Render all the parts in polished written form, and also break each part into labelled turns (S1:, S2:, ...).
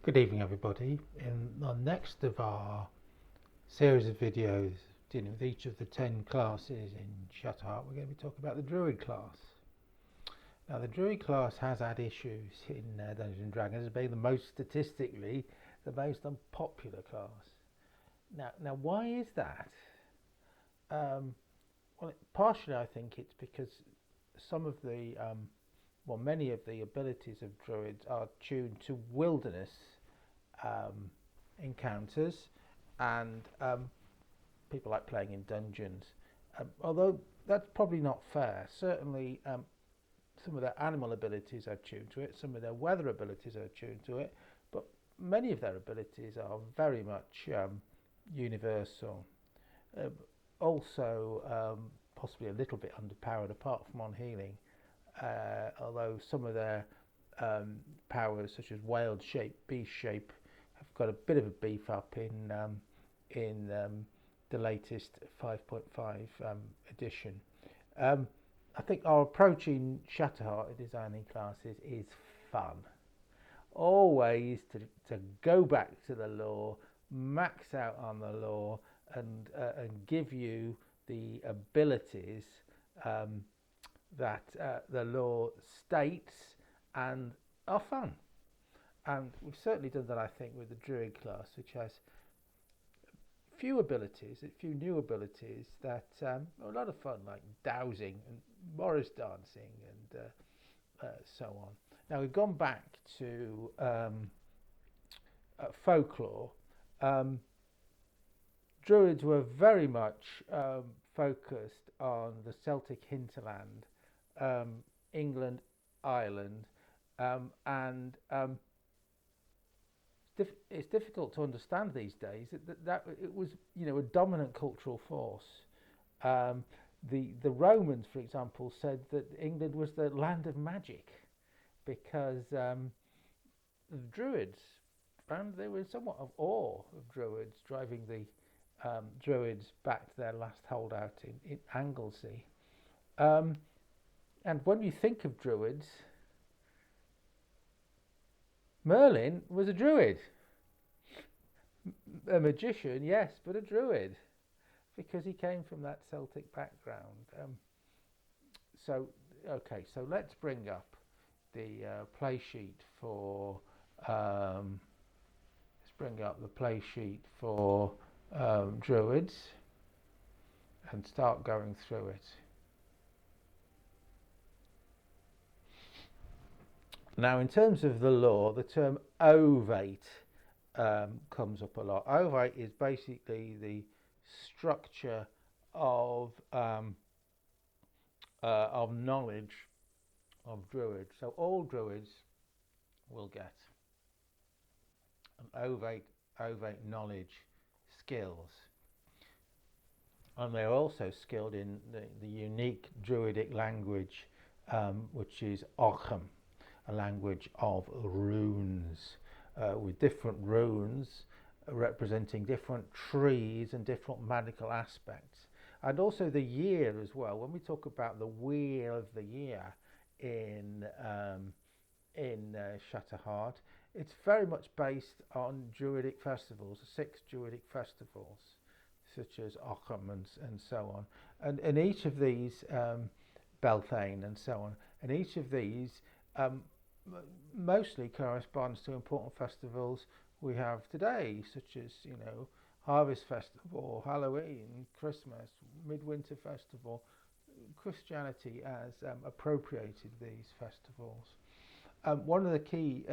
S1: Good evening, everybody. In the next of our series of videos dealing with each of the 10 classes in Shatterheart, we're going to be talking about the Druid class. Now, the Druid class has had issues in Dungeons and Dragons as being statistically the most unpopular class. Now, why is that? Partially I think it's because some of the many of the abilities of druids are tuned to wilderness encounters, and people like playing in dungeons. Although that's probably not fair. Certainly, some of their animal abilities are tuned to it, some of their weather abilities are tuned to it, but many of their abilities are very much universal. Also, possibly a little bit underpowered apart from on healing. Although some of their powers, such as whale shape, beast shape, have got a bit of a beef up in the latest 5.5 edition. I think our approach in Shatterheart in designing classes is fun. Always to go back to the lore, max out on the lore, and give you the abilities that the lore states and are fun. And we've certainly done that, I think, with the Druid class, which has a few new abilities that are a lot of fun, like dowsing and Morris dancing and so on. Now, we've gone back to folklore. Druids were very much focused on the Celtic hinterland, England, Ireland, and it's difficult to understand these days that it was, a dominant cultural force. The Romans, for example, said that England was the land of magic because the Druids, and they were in somewhat of awe of Druids, driving the Druids back to their last holdout in Anglesey. And when you think of Druids, Merlin was a Druid. A magician, yes, but a Druid, because he came from that Celtic background. So let's bring up the play sheet for Druids and start going through it. Now, in terms of the lore, the term ovate comes up a lot. Ovate is basically the structure of knowledge of Druids. So all Druids will get an ovate knowledge skills, and they're also skilled in the unique Druidic language, which is Ockham, a language of runes, with different runes representing different trees and different magical aspects, and also the year as well. When we talk about the wheel of the year in Shatterheart, it's very much based on Druidic festivals, 6 Druidic festivals, such as Ockham and so on, and each of these, Beltane and so on, and each of these mostly corresponds to important festivals we have today, such as Harvest Festival, Halloween, Christmas, Midwinter Festival. Christianity has appropriated these festivals. One of the key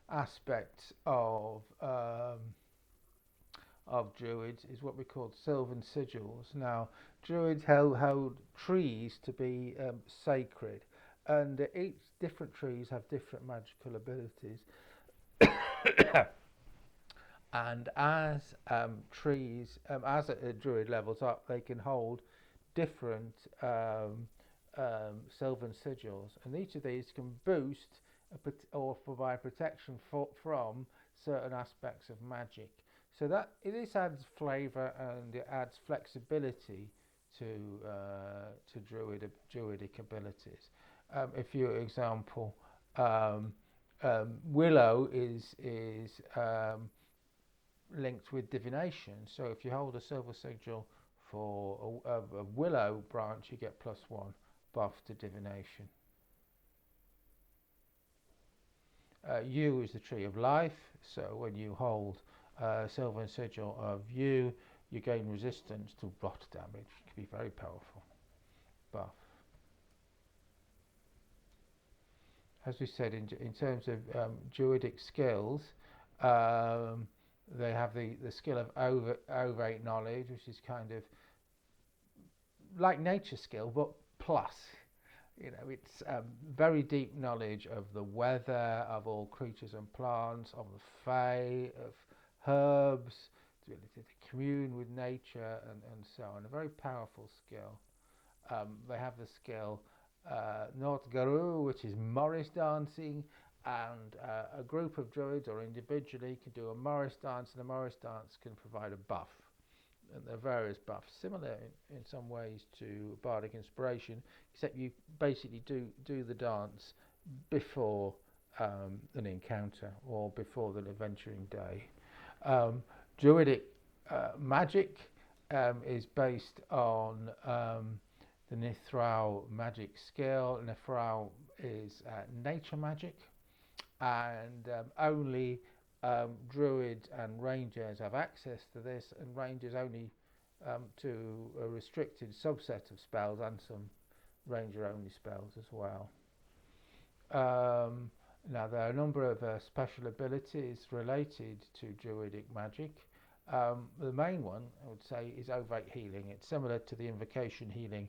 S1: aspects of Druids is what we call sylvan sigils. Now, Druids held trees to be sacred, and each different trees have different magical abilities. And as trees, as a druid levels up, they can hold different sylvan sigils, and each of these can boost or provide protection from certain aspects of magic. So that this adds flavour and it adds flexibility to Druidic abilities. A few example Willow is linked with divination. So if you hold a silver sigil for a willow branch, you get +1 buff to divination. Yew is the tree of life, so when you hold silver sigil of yew, you gain resistance to rot damage. It can be very powerful buff. As we said, in terms of druidic skills, they have the skill of ovate knowledge, which is kind of like nature skill, but plus. You know, it's very deep knowledge of the weather, of all creatures and plants, of the fae, of herbs, the ability to commune with nature, and so on. A very powerful skill. They have the skill Northgaru, which is Morris dancing, and a group of druids or individually can do a Morris dance, and a Morris dance can provide a buff. And there are various buffs, similar in some ways to Bardic Inspiration, except you basically do the dance before an encounter or before the adventuring day. Druidic magic is based on the Nithral magic skill. Nithral is nature magic, and only druids and rangers have access to this, and rangers only to a restricted subset of spells, and some ranger only spells as well. Now there are a number of special abilities related to druidic magic. The main one I would say is ovate healing. It's similar to the invocation healing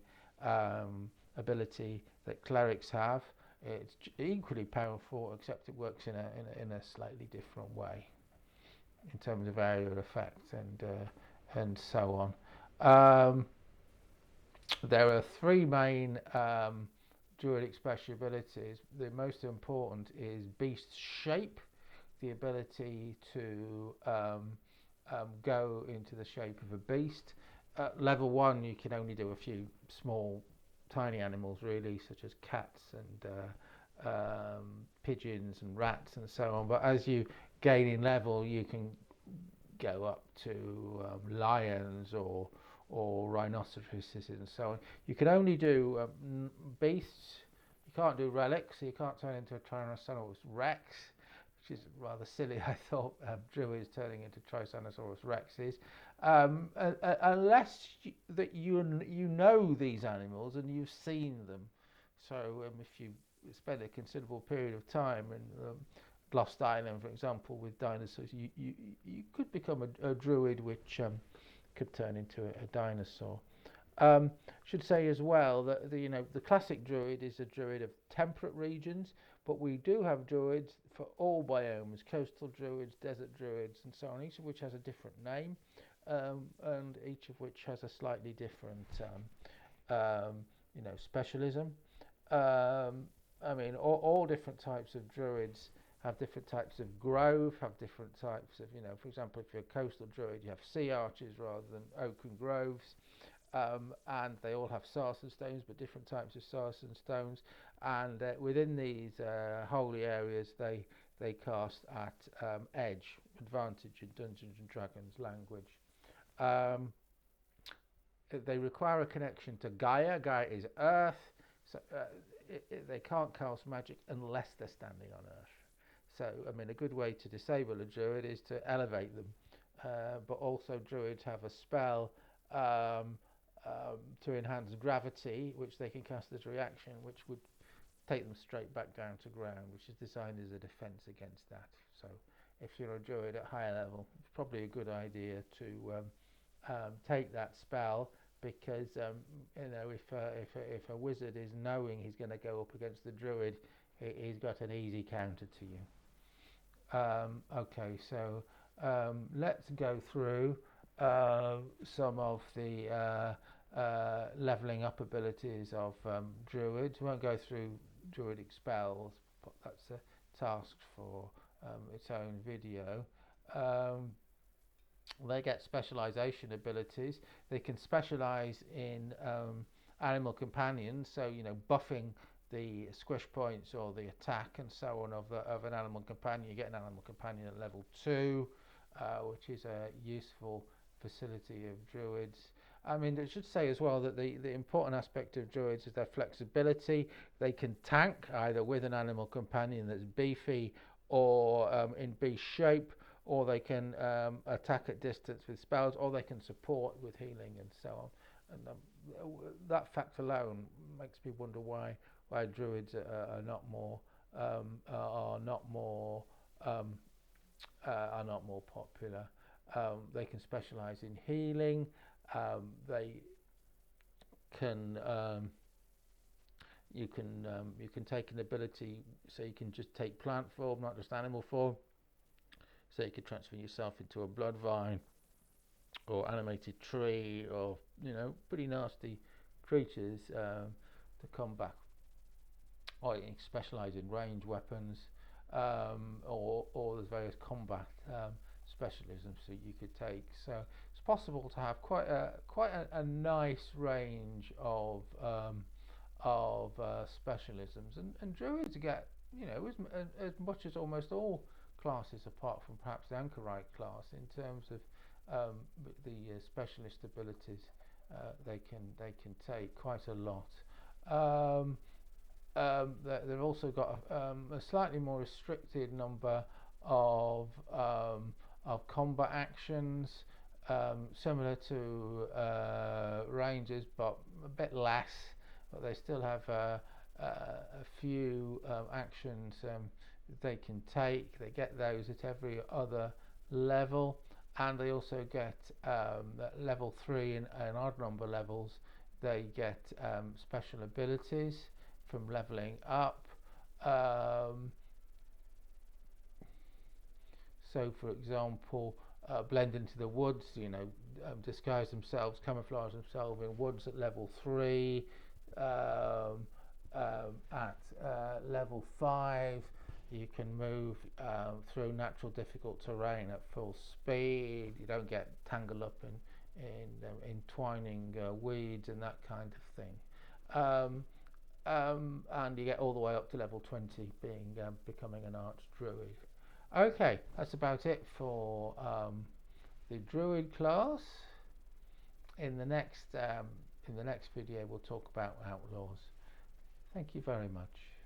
S1: ability that clerics have. It's equally powerful, except it works in a slightly different way in terms of area of effect and so on. There are three main druidic special abilities. The most important is beast shape, the ability to go into the shape of a beast. At level 1 you can only do a few small tiny animals really, such as cats and pigeons and rats and so on, but as you gain in level you can go up to lions or rhinoceroses and so on. You can only do beasts. You can't do relics, so you can't turn into a Tyrannosaurus Rex, which is rather silly. I thought druids turning into Tyrannosaurus Rexes, unless you know these animals and you've seen them. So if you spend a considerable period of time in Lost Island, for example, with dinosaurs, you could become a druid which could turn into a dinosaur. Should say as well that the classic druid is a druid of temperate regions, but we do have druids for all biomes: coastal druids, desert druids, and so on, each of which has a different name, and each of which has a slightly different specialism. I mean, all different types of druids have different types of grove, have different types of, for example, if you're a coastal druid, you have sea arches rather than oaken groves, and they all have sarsen stones, but different types of sarsen stones, and within these holy areas they cast at edge, advantage in Dungeons and Dragons language. They require a connection to Gaia. Gaia is earth, so they can't cast magic unless they're standing on earth. So, I mean, a good way to disable a druid is to elevate them, but also druids have a spell to enhance gravity, which they can cast as a reaction, which would take them straight back down to ground, which is designed as a defense against that. So if you're a druid at higher level, it's probably a good idea to take that spell, because if a wizard is knowing he's going to go up against the druid, he's got an easy counter to you. Okay, so let's go through some of the leveling up abilities of druids. We won't go through druidic spells, but that's a task for its own video. They get specialization abilities. They can specialize in animal companions, so buffing the squish points or the attack and so on of an animal companion. You get an animal companion at level 2, which is a useful facility of druids. I mean, I should say as well that the important aspect of druids is their flexibility. They can tank either with an animal companion that's beefy or in beast shape, or they can attack at distance with spells, or they can support with healing and so on. And that fact alone makes me wonder why druids are not more popular. They can specialize in healing. They can you can take an ability, so you can just take plant form, not just animal form. So you could transfer yourself into a blood vine or animated tree, or pretty nasty creatures to combat. Or you can specialise in range weapons, or there's various combat specialisms that you could take. So it's possible to have quite a nice range of specialisms, and druids get as much as almost all classes, apart from perhaps the anchorite class, in terms of the specialist abilities they can take quite a lot. They've also got a slightly more restricted number of combat actions, similar to rangers, but a bit less. But they still have a few actions they can take. They get those at every other level, and they also get at level 3 and odd number levels. They get special abilities from leveling up. So, for example, blend into the woods. Disguise themselves, camouflage themselves in woods at level 3. At level 5, you can move through natural difficult terrain at full speed. You don't get tangled up in entwining weeds and that kind of thing. And you get all the way up to level 20, becoming an archdruid. Okay, that's about it for the druid class. In the next video, we'll talk about outlaws. Thank you very much.